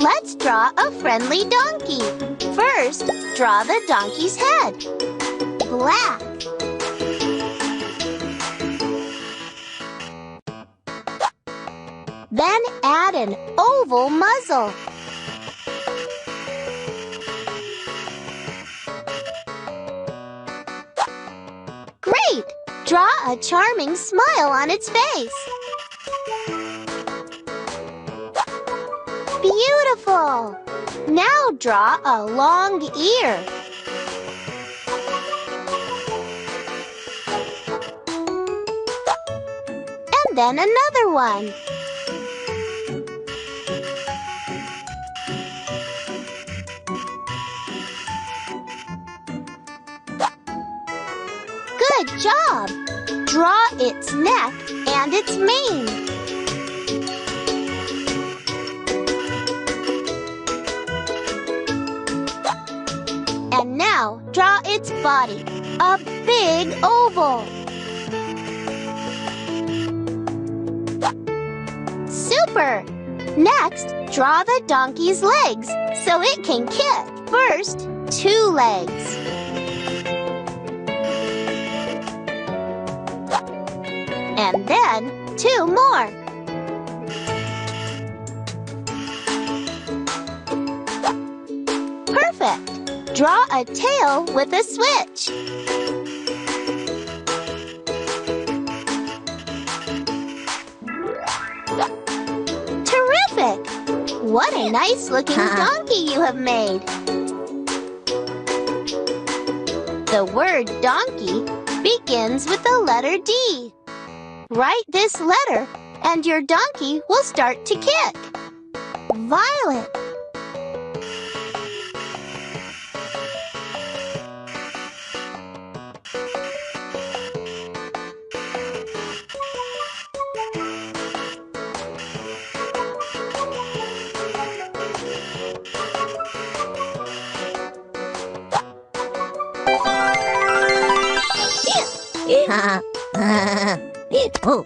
Let's draw a friendly donkey. First, draw the donkey's head. Black. Then add an oval muzzle. Great! Draw a charming smile on its face. Beautiful! Now draw a long ear. And then another one. Good job! Draw its neck and its mane. And now, draw its body, a big oval. Super! Next, draw the donkey's legs so it can kick. First, 2 legs. And then 2 more. Perfect! Draw a tail with a switch. Terrific! What a nice-looking donkey you have made. The word donkey begins with the letter D. Write this letter, and your donkey will start to kick. Violet. Oh.